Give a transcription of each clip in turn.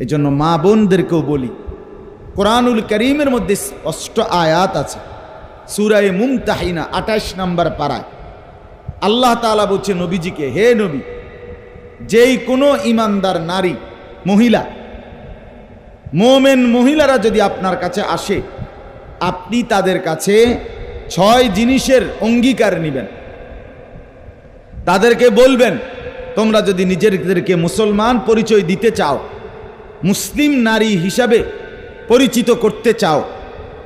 এজন্য মা বোনদেরকেও বলি, কোরআনুল কারীমের মধ্যে স্পষ্ট আয়াত আছে, সূরা মুমতাহিনা 28 নম্বর পারায় আল্লাহ তাআলা বলছে নবীজিকে, হে নবী, যেই কোনো ঈমানদার নারী মহিলা, মুমিন মহিলারা যদি আপনার কাছে আসে, আপনি তাদের কাছে 6 জিনিসের অঙ্গীকার নেবেন। তাদেরকে বলবেন, তোমরা যদি নিজেদেরকে মুসলমান পরিচয় দিতে চাও, মুসলিম নারী হিসাবে পরিচিত করতে চাও,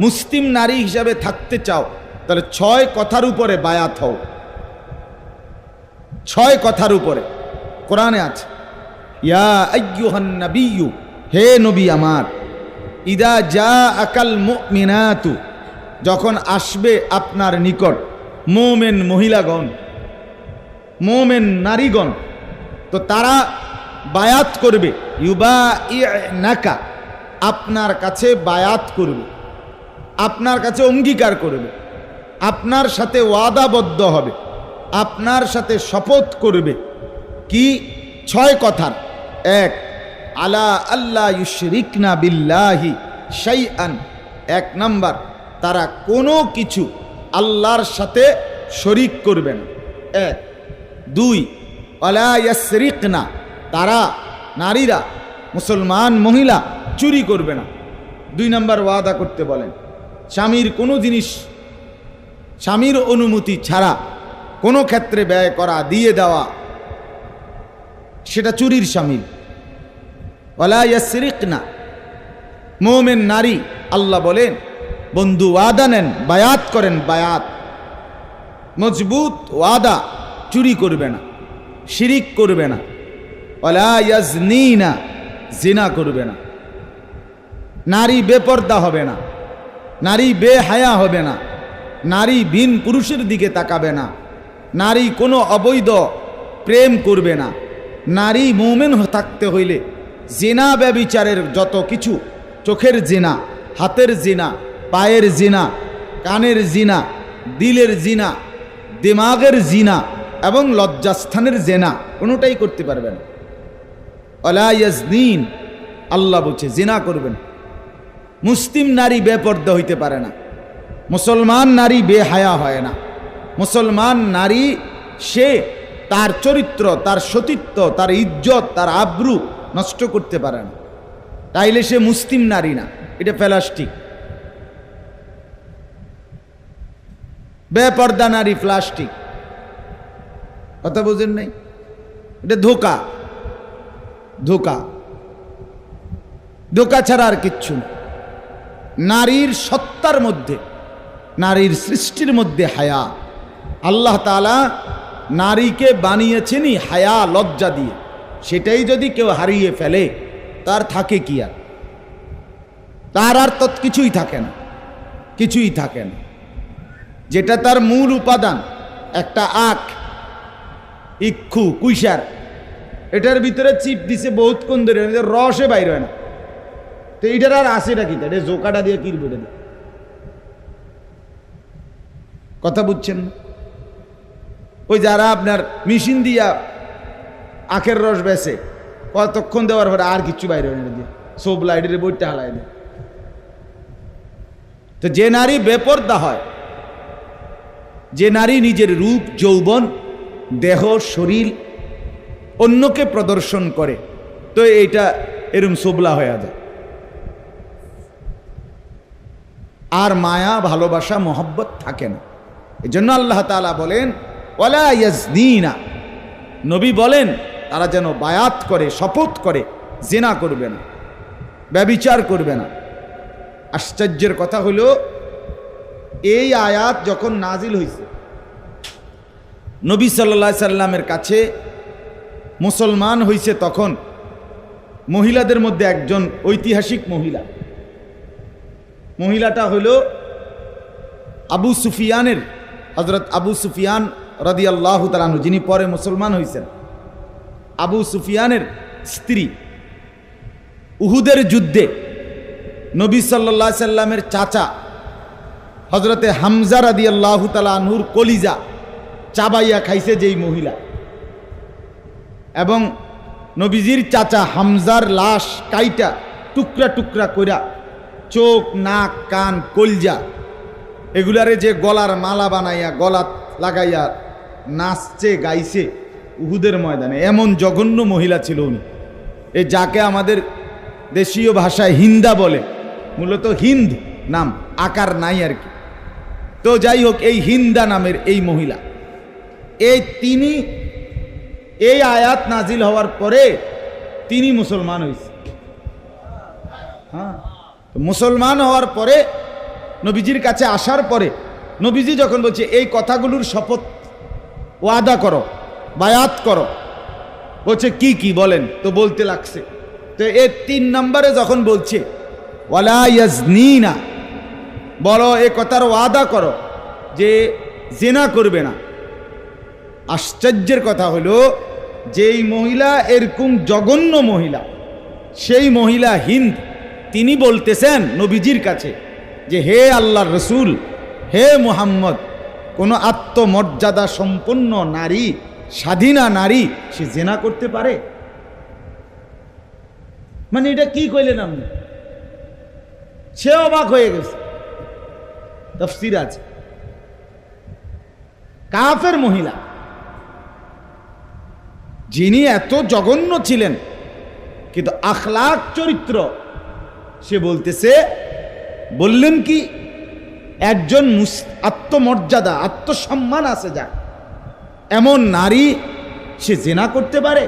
মুসলিম নারী হিসাবে থাকতে চাও, তাহলে 6 কথার উপরে বায়াত হও। 6 কথার উপরে কোরআনে আছে, ইয়া আইয়ুহান নাবিয়্যু, হে নবী আমার, ইদা জাআকাল মুমিনাতু, যখন আসবে আপনার নিকট মুমিন মহিলাগণ, মুমিন নারীগণ, তো তারা বায়াত করবে, ইউবাইনাকা, আপনার কাছে বায়াত করবে, আপনার কাছে অঙ্গীকার করবে, আপনার সাথে ওয়াদাবদ্ধ হবে, আপনার সাথে শপথ করবে। কি? 6 কথার। 1, আলা আল্লাহ ইউশরিকনা বিল্লাহি শাইআন, 1 নাম্বার, তারা কোনো কিছু আল্লাহর সাথে শরিক করবে না। 1। 2, আলা ইয়াসরিকনা, তারা নারীরা, মুসলমান মহিলা চুরি করবে না। 2 নাম্বার ওয়াদা করতে বলেন, স্বামীর কোনো জিনিস স্বামীর অনুমতি ছাড়া কোনো ক্ষেত্রে ব্যয় করা, দিয়ে দেওয়া, সেটা চুরির শামিল। ওয়ালা ইয়াসরিকনা, মুমিন নারী, আল্লাহ বলেন, বন্ধু ওয়াদা নেন, বায়াত করেন, বায়াত মজবুত ওয়াদা, চুরি করবে না, শিরিক করবে না। ওয়ালা ইয়াজনিনা, জিনা করবে না। নারী বেপর্দা হবে না, নারী বেহায়া হবে না, নারী ভিন পুরুষের দিকে তাকাবে না, নারী কোনো অবৈধ প্রেম করবে না। নারী মুমিন থাকতে হইলে জিনা ব্যভিচারের যত কিছু, চোখের জিনা, হাতের জিনা, পায়ের জিনা, কানের জিনা, দিলের জিনা, দিমাগের জিনা এবং লজ্জাস্থানের জিনা কোনোটাই করতে পারবে না। ওয়ালা ইয়াজনিন, আল্লাহ বলছে জিনা করবেন। মুসলিম নারী বেপর্দা হইতে পারে না, মুসলমান নারী বেহায়া হয় না। মুসলমান নারী সে তার চরিত্র, তার সতীত্ব, তার ইজ্জত, তার আব্রু নষ্ট করতে পারে না, তাইলে সে মুসলিম নারী না, এটা প্লাস্টিক। বেপর্দা নারী প্লাস্টিক, কথা বুঝেন নাই? এটা ধোঁকা, ধোঁকা, ধোঁকা ছাড়া আর কিচ্ছু না। নারীর সত্তার মধ্যে, নারীর সৃষ্টির মধ্যে হায়া, আল্লাহ তাআলা নারীকে বানিয়েছেনই হায়া, লজ্জা দিয়ে। সেটাই যদি কেউ হারিয়ে ফেলে, তার থাকে কি আর? তার আর তো কিছুই থাকে না, কিছুই থাকে না। যেটা তার মূল উপাদান, একটা আখ, ইক্ষু, কুইসার, এটার ভিতরে চিপ দিছে বহুতক্ষণ ধরে, রসে বাইর হয় না, তো এটার আর আসেটা কি? এটা জোকাটা দিয়ে কিরবে, কথা বুঝছেন না? ওই যারা আপনার মেশিন দিয়া আখের রস বেছে, কতক্ষণ দেওয়ার পরে আর কিচ্ছু বাইরে হয় না, দিয়ে সব লাইটের বইটা হালাই দেয়। তো যে নারী বেপর্দা হয়, যে নারী নিজের রূপ, যৌবন, দেহ, শরীর অন্যকে প্রদর্শন করে, তো এইটা এরম সোবলা হয়ে যায়। আর মায়া, ভালোবাসা, মহব্বত থাকে না। এজন্য আল্লাহ তাআলা বলেন, ওয়ালা ইয়াজনিনা, নবী বলেন তারা যেন বায়াত করে, শপথ করে, জিনা করবে না, ব্যভিচার করবে না। আশ্চর্যের কথা হলো, এই আয়াত যখন নাজিল হয়েছে, নবী সাল্লাল্লাহু আলাইহি সাল্লামের কাছে মুসলমান হয়েছে, তখন মহিলাদের মধ্যে একজন ঐতিহাসিক মহিলা, মহিলাটা হইল আবু সুফিয়ানের, হযরত আবু সুফিয়ান রাদিয়াল্লাহু তাআলা আনহু, যিনি পরে মুসলমান হয়েছেন। আবু সুফিয়ানের স্ত্রী। উহুদের যুদ্ধে নবী সাল্লাল্লাহু আলাইহি সাল্লামের চাচা হযরতে হামজা রাদিয়াল্লাহু তাআলা আনহুর কলিজা চাবাইয়া খাইছে যেই মহিলা, এবং নবীজির চাচা হামজার লাশ কাইটা টুকরা টুকরা কইরা চোখ নাক কান কলজা এগুলারে যে গলার মালা বানাইয়া গলাত লাগাইয়া নাচছে গাইছে উহুদের ময়দানে, এমন জঘন্য মহিলা ছিল উনি। এই যাকে আমাদের দেশীয় ভাষায় হিন্দা বলে, মূলত হিন্দ নাম, আকার নাই আর কি। তো যাই হোক, এই হিন্দা নামের এই মহিলা, তিনি এই আয়াত নাজিল হওয়ার পরে তিনি মুসলমান হয়েছে। হ্যাঁ, মুসলমান হওয়ার পরে নবীজির কাছে আসার পরে নবীজি যখন বলছে এই কথাগুলোর শপথ ওয়াদা করো, বায়াত করো, বলছে কি কি বলেন, তো বলতে লাগছে। তো এর 3 নম্বরে যখন বলছে ওয়ালা ইয়াজনিনা, বলো এ কথার ওয়াদা করো যে জিনা করবে না। আশ্চর্যের কথা হলো, যেই মহিলা এরকম জঘন্য মহিলা, সেই মহিলা হিন্দ, তিনি বলতেছেন নবীজির কাছে যে হে আল্লাহর রসুল, হে মুহাম্মদ, কোনো আত্মমর্যাদা সম্পন্ন নারী, স্বাধীনা নারী, সে জিনা করতে পারে? মানে এটা কি কইলেন আপনি? সে অবাক হয়ে গেছে। তাফসীর আছে, কাফের মহিলা যিনি এত জঘন্য ছিলেন, কিন্তু আখলাক চরিত্র, সে বলতেছে, বললেন কি একজন আত্মমর্যাদা আত্মসম্মান আছে যা, এমন নারী সে জিনা করতে পারে,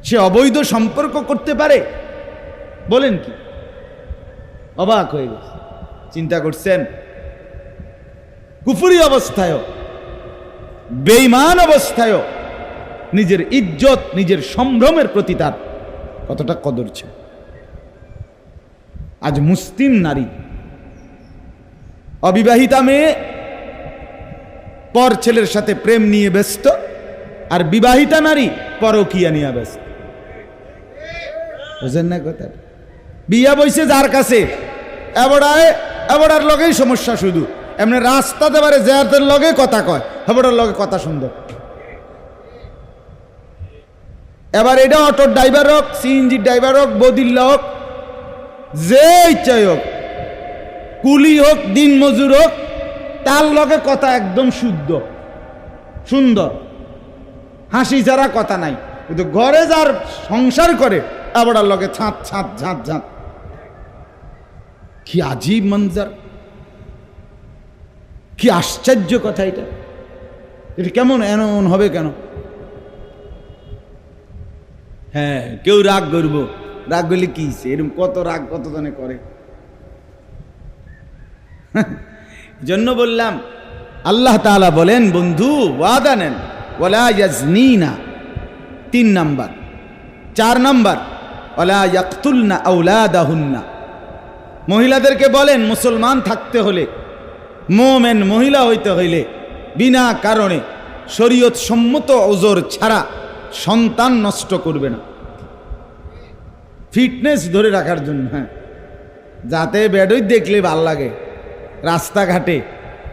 সে অবৈধ সম্পর্ক করতে পারে? বলেন কি? অবাক হয়ে গেছে। চিন্তা করছেন, কুফরি অবস্থায়ও, বেঈমান অবস্থায়ও নিজের ইজ্জত, নিজের সম্ভ্রমের প্রতি তার কতটা কদর ছিল। আজ মুসলিম নারী, অবিবাহিতা মেয়ে পর ছেলের সাথে প্রেম নিয়ে ব্যস্ত, আর বিবাহিতা নারী পরকীয়া নিয়ে ব্যস্ত। বুঝেন না কথা? বিয়া বইছে যার কাছে, এবারের লগেই সমস্যা, শুধু এমনি রাস্তাতে পারে যাদের লগে কথা কয়, এবারের লগে কথা সুন্দর। এবার এটা অটোর ড্রাইভার হোক, সিএনজি ড্রাইভার হোক, বদিল্লা হোক, যে ইচ্ছাই হোক, কুলি হোক, দিন মজুর হোক, তার লগে কথা একদম শুদ্ধ সুন্দর, হাসি ছাড়া কথা নাই। কিন্তু ঘরে যার সংসার করে, এবারের লগে ছাঁত ছাঁত ঝাঁত ঝাঁত। কি আজীব মঞ্জার, কি আশ্চর্য কথা! এটা কেমন এমন হবে কেন? হ্যাঁ, কেউ রাগ করব, রাগ করলে কি এরকম কত রাগ কত জনে করে। জন্য বললাম, আল্লাহ তাআলা বলেন, বন্ধু ওয়াদা নেন, ওয়ালা ইয়াজনিনা, 3 নাম্বার। 4 নাম্বার, ওয়ালা ইয়াকতুলনা আওলাদাহুন্না, মহিলাদেরকে বলেন মুসলমান থাকতে হলে, মুমিন মহিলা হইতে হইলে বিনা কারণে শরীয়ত সম্মত ওজর ছাড়া সন্তান নষ্ট করবে না। ফিটনেস ধরে রাখার জন্য, হ্যাঁ, যাতে বেডই দেখলে ভাল লাগে রাস্তাঘাটে,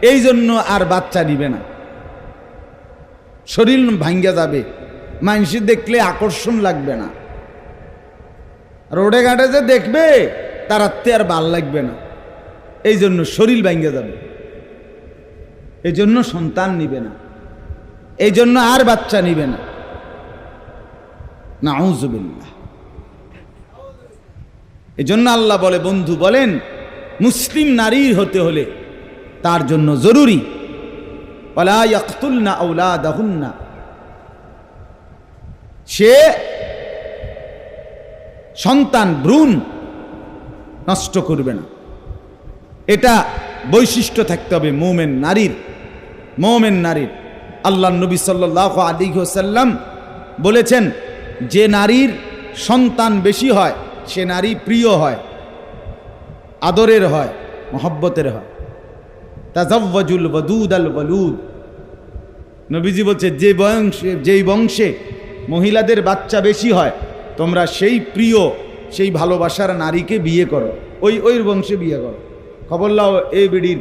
এই জন্য আর বাচ্চা নিবে না। শরীর ভাঙ্গা যাবে, মানুষ দেখলে আকর্ষণ লাগবে না, রোডে ঘাটে যে দেখবে তার আর ভাল লাগবে না, এই জন্য শরীর ভাঙ্গা যাবে, এই জন্য সন্তান নিবে না, এই জন্য আর বাচ্চা নিবে না। নাউযুবিল্লাহ। এই জন্য আল্লাহ বলে, বন্ধু বলেন, মুসলিম নারী হতে হলে তার জন্য জরুরি ওয়ালা ইয়াকতুলনা আওলাদাহুন্না, সে সন্তান ভ্রূণ নষ্ট করবে না। এটা বৈশিষ্ট্য থাকতে হবে মুমিন নারীর। মুমিন নারীর আল্লাহ নবী সাল্লাল্লাহু আলাইহি ওয়াসাল্লাম বলেছেন, যে নারীর সন্তান বেশি হয় সে নারী প্রিয় হয়, আদরের হয়, মহব্বতের হয়। তাজাওয়াজুল ওয়াদুদ আল ওয়ালুদ, নবীজি বলছে, যেই বংশে মহিলাদের বাচ্চা বেশি হয়, তোমরা সেই প্রিয়, সেই ভালোবাসার নারীকে বিয়ে করো, ওই বংশে বিয়ে করো। খবর লাও, এই বিড়ির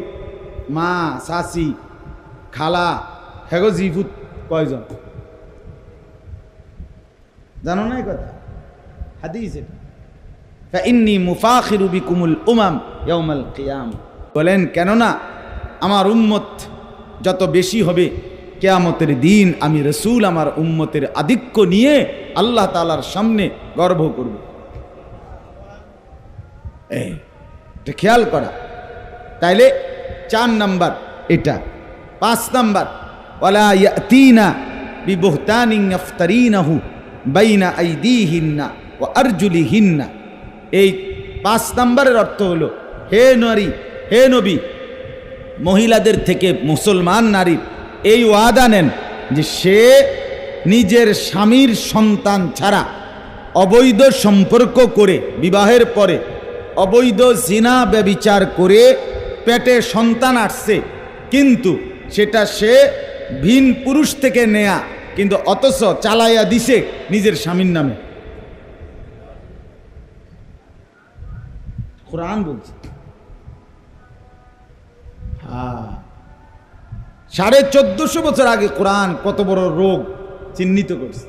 মা, শাশি, খালা, হেগো জিফুত কয়জন? জানো না এই কথা? হাদিস এটা। ফাইন্নী মুফাখিরু বিকুমুল উমাম ইয়াউমাল কিয়াম। বলেন কেননা আমার উম্মত যত বেশি হবে কিয়ামতের দিন আমি রাসূল আমার উম্মতের আধিক্য নিয়ে আল্লাহ তাআলার সামনে গর্ব করব। এটা খেয়াল করা। তাইলে 4 নাম্বার এটা। 5 নাম্বার ওয়ালা ইয়াতিনা বিবুহতানিন ইফতারিনাহু বাইনা আইদিহিন্না ওয়া আরজুলিহিন্না। এই 5 নাম্বারের অর্থ হলো, হে নারী, হে নবী, মহিলাদের থেকে মুসলমান নারীর এই ওয়াদা নেন যে সে নিজের স্বামীর সন্তান ছাড়া অবৈধ সম্পর্ক করে, বিবাহের পরে অবৈধ জিনা ব্যভিচার করে পেটে সন্তান আসছে, কিন্তু সেটা সে ভিন পুরুষ থেকে নেয়া, কিন্তু অথচ চালাইয়া দিছে নিজের স্বামীর নামে। কোরআন বলছে। 1450 বছর আগে কোরআন কত বড় রোগ চিহ্নিত করছে।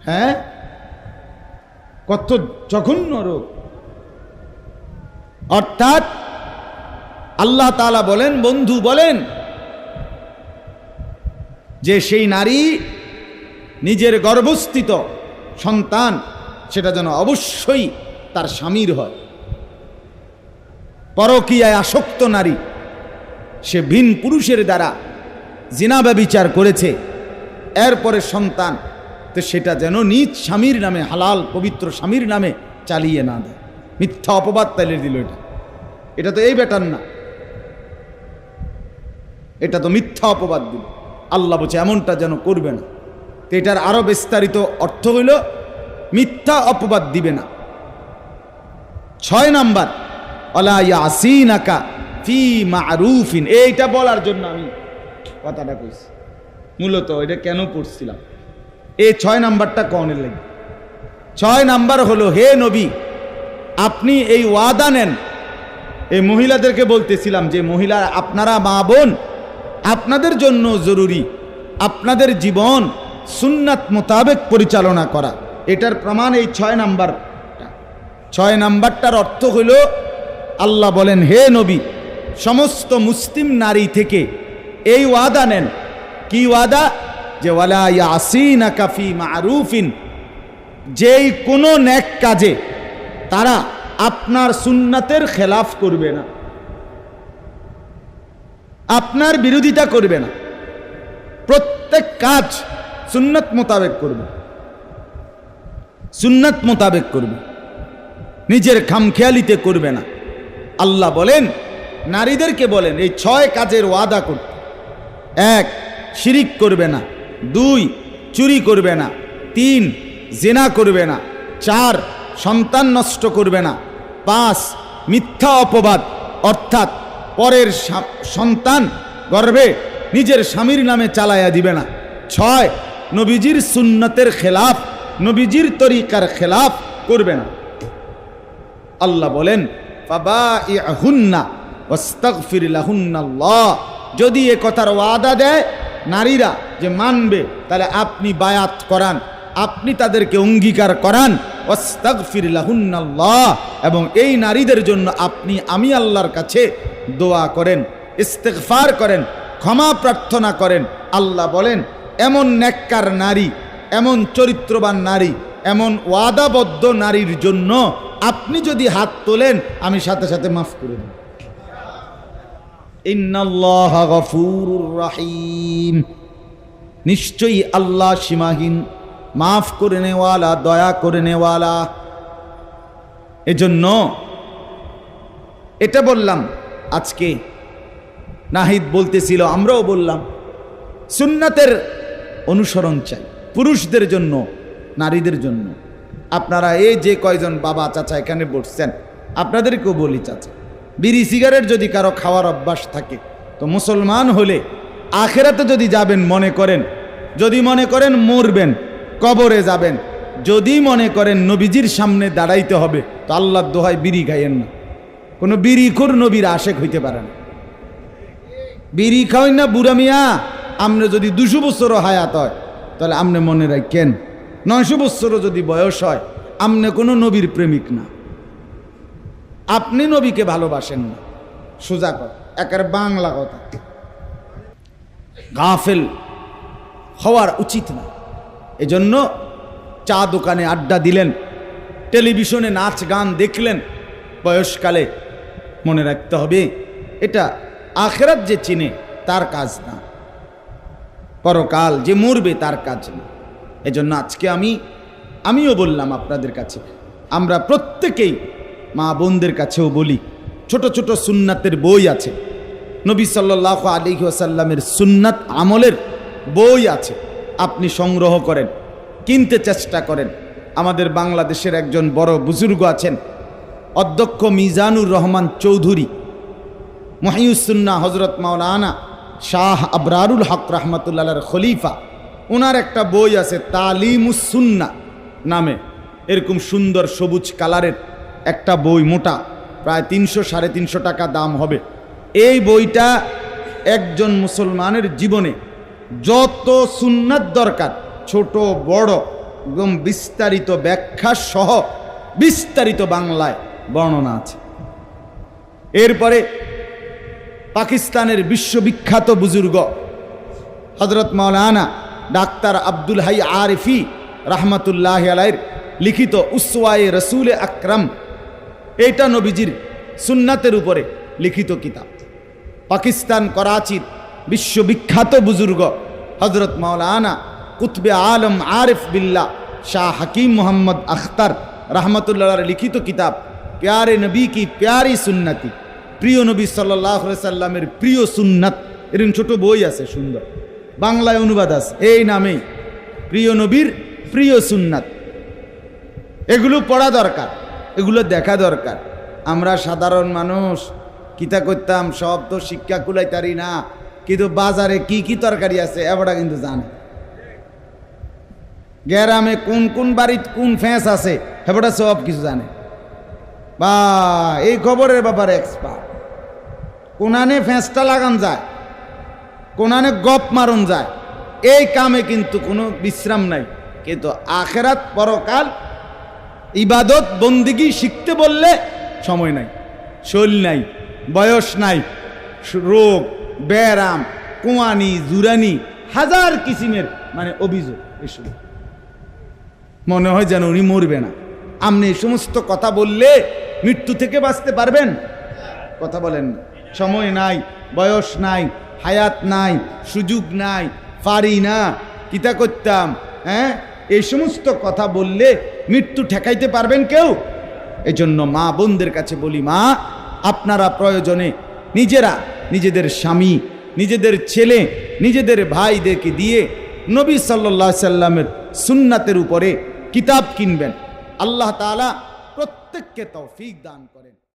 হ্যাঁ, কত জঘন্য রোগ। অর্থাৎ আল্লাহ তাআলা বলেন, বন্ধু বলেন যে সেই নারী নিজের গর্ভস্থিত সন্তান সেটা যেন অবশ্যই তার স্বামীর হয়। পরকীয়ায় আসক্ত নারী, সে ভিন পুরুষের দ্বারা জিনা ব্যভিচার করেছে, এরপরে সন্তান, তো সেটা যেন নিজ স্বামীর নামে, হালাল পবিত্র স্বামীর নামে চালিয়ে না দেয়। মিথ্যা অপবাদ তাইলে দিল। এটা তো এই বেটার না, এটা তো মিথ্যা অপবাদ দিল। আল্লাহ বলছে এমনটা যেন করবে না। তো এটার আরো বিস্তারিত অর্থ হইল মিথ্যা অপবাদ দিবে না। 6 নাম্বার ওয়ালা ইয়াসিনাকা ফি মারুফিন। এইটা বলার জন্য আমি কথাটা কইছি, মূলত এটা কেন পড়ছিলাম, এই 6 নাম্বারটা কনের লাগে। 6 নাম্বার হলো, হে নবী আপনি এই ওয়াদা নেন। এই মহিলাদেরকে বলতেছিলাম যে মহিলা, আপনারা মা বোন, আপনাদের জন্য জরুরি আপনাদের জীবন সুন্নাত মোতাবেক পরিচালনা করা। এটার প্রমাণ এই 6 নাম্বার। 6 নাম্বারটার অর্থ হইল, আল্লাহ বলেন হে নবী সমস্ত মুসলিম নারী থেকে এই ওয়াদা নেন। কি ওয়াদা? যে ওয়ালা ইয়াসিনাকা ফি মারুফিন, যেই কোনো নেক কাজে তারা আপনার সুন্নাতের খেলাফ করবে না, আপনার বিরোধিতা করবে না, প্রত্যেক কাজ সুন্নাত মোতাবেক করবে, সুন্নাত মোতাবেক করবে, নিজের খামখেয়ালিতে করবে না। আল্লাহ বলেন নারীদেরকে বলেন এই 6 কাজের ওয়াদা করতে। 1 শিরিক করবে না, 2 চুরি করবে না, 3 জিনা করবে না, 4 সন্তান নষ্ট করবে না, 5 মিথ্যা অপবাদ অর্থাৎ পরের সন্তান গর্ভে নিজের স্বামীর নামে চালাইয়া দিবে না, 6 নবীজির সুন্নতের খেলাফ, নবীজির তরিকার খেলাফ করবে না। আল্লাহ বলেন ফাবাইহুন্না ওয়াস্তাগফির লাহুন্নাল্লাহ। যদি এ কথার ওয়াদা দেয় নারীরা যে মানবে, তাহলে আপনি বায়াত করান, আপনি তাদেরকে অঙ্গীকার করান, ওয়াস্তাগফির লাহুন্নাল্লাহ, এবং এই নারীদের জন্য আপনি আমি আল্লাহর কাছে দোয়া করেন, ইস্তেগফার করেন, ক্ষমা প্রার্থনা করেন। আল্লাহ বলেন এমন নেককার নারী, এমন চরিত্রবান নারী, এমন ওয়াদাবদ্ধ নারীর জন্য আপনি যদি হাত তোলেন আমি সাথে সাথে মাফ করে দেব। ইন্নাল্লাহা গফুরুর রহিম, নিশ্চয়ই আল্লাহ সীমাহীন মাফ করে নেওয়ালা, দয়া করে নেওয়ালা। এজন্য এটা বললাম আজকে, নাহিদ বলতেছিল, আমরাও বললাম সুন্নাতের অনুসরণ চাই, পুরুষদের জন্য, নারীদের জন্য। আপনারা এই যে কয়জন বাবা চাচা এখানে বসছেন, আপনাদেরকেও বলি চাচা, বিড়ি সিগারেট যদি কারো খাওয়ার অভ্যাস থাকে তো মুসলমান হলে আখেরাতে যদি যাবেন মনে করেন, যদি মনে করেন মরবেন, কবরে যাবেন, যদি মনে করেন নবীজির সামনে দাঁড়াইতে হবে, তো আল্লাহর দোহাই বিড়ি খাইয়েন না। কোনো বিড়িখোর নবীর আশেক হইতে পারে না। বিড়ি খাওয়েন না বুড়া মিয়া, আমরা যদি 200 বছরও হায়াত হয় তাহলে আপনি মনে রাখেন 900 বছরও যদি বয়স হয় আপনি কোনো নবীর প্রেমিক না, আপনি নবীকে ভালোবাসেন না। সোজা কথা, একেবারে বাংলা কথা। গাফেল হওয়ার উচিত না। এজন্য চা দোকানে আড্ডা দিলেন, টেলিভিশনে নাচ গান দেখলেন বয়সকালে, মনে রাখতে হবে এটা আখিরাত যে চিনে তার কাজ না, পরকাল যে মরবে তার কাজ না। এজন্য আজকে আমিও বললাম আপনাদের কাছে, আমরা প্রত্যেকেই মা বোনদের কাছেও বলি, ছোট ছোট সুন্নাতের বই আছে, নবী সাল্লাল্লাহু আলাইহি ওয়াসাল্লামের সুন্নাত আমলের বই আছে, আপনি সংগ্রহ করেন, কিনতে চেষ্টা করেন। আমাদের বাংলাদেশের একজন বড় বুজুর্গ আছেন, অধ্যক্ষ মিজানুর রহমান চৌধুরী, মুহিউসসুন্নাহ হযরত মাওলানা শাহ আবরারুল হক রাহমাতুল্লাহর খলিফা, ওনার একটা বই আছে তালিমুস সুন্নাহ নামে, এরকম সুন্দর সবুজ কালারের একটা বই, মোটা, প্রায় 300-350 টাকা দাম হবে। এই বইটা একজন মুসলমানের জীবনে যত সুন্নাত দরকার, ছোট বড়, একদম বিস্তারিত ব্যাখ্যা সহ বিস্তারিত বাংলায় বর্ণনা আছে। এরপরে পাকিস্তানের বিশ্ববিখ্যাত বুজুর্গ হযরত মাওলানা ডাক্তার আব্দুল হাই আরিফি রাহমাতুল্লাহি আলাইহির লিখিত উসওয়ায়ে রাসূল আকরাম, এটা নবীজির সুন্নাতের উপরে লিখিত কিতাব। পাকিস্তান করাচির বিশ্ববিখ্যাত বুজুর্গ হযরত মাওলানা কুতবে আলম আরিফ বিল্লাহ শাহ হাকিম মোহাম্মদ আখতার রাহমাতুল্লাহর লিখিত কিতাব প্যারে নবী কি প্যারি সুন্নতি, প্রিয় নবী সাল্লাল্লাহু আলাইহি সাল্লামের প্রিয় সুন্নাত, এরকম ছোট বই আছে, সুন্দর বাংলায় অনুবাদ আছে এই নামেই, প্রিয় নবীর প্রিয় সুন্নাত। এগুলো পড়া দরকার, এগুলো দেখা দরকার। আমরা সাধারণ মানুষ কিতা করতাম, সব তো শিক্ষা কুলাইতারি না, কিন্তু বাজারে কি কি তরকারি আছে এবারটা কিন্তু জানে, গ্রামে কোন কোন বাড়িতে কোন ফ্যাঁস আছে হেবাটা সব কিছু জানে। বা এই খবরের ব্যাপারে এক্সপার্ট। কোনানে ফ্যাঁসটা লাগান যায়, কোনানে গপ মারন যায়, এই কামে কিন্তু কোনো বিশ্রাম নাই। কিন্তু আখেরাত পরকাল ইবাদত বন্দিগি শিখতে বললে সময় নাই, শরীর নাই, বয়স নাই, রোগ ব্যারাম, কোয়ানি জুরানি, হাজার কিসিমের মানে অভিযোগ। এসব মনে হয় যেন উনি মরবে না। আপনি এই সমস্ত কথা বললে মৃত্যু থেকে বাঁচতে পারবেন? কথা বলেন না। সময় নাই, বয়স নাই, হায়াত নাই, সুযোগ নাই, পারি না, কিতা করতাম, হ্যাঁ, এই সমস্ত কথা বললে মৃত্যু ঠেকাইতে পারবেন কেউ? এজন্য মা বোনদের কাছে বলি, মা আপনারা প্রয়োজনে নিজেরা নিজেদের স্বামী, নিজেদের ছেলে, নিজেদের ভাইদেরকে দিয়ে নবী সাল্লাল্লাহু আলাইহি সাল্লামের সুন্নাতের উপরে কিতাব কিনবেন। আল্লাহ তাআলা প্রত্যেককে তৌফিক দান করেন।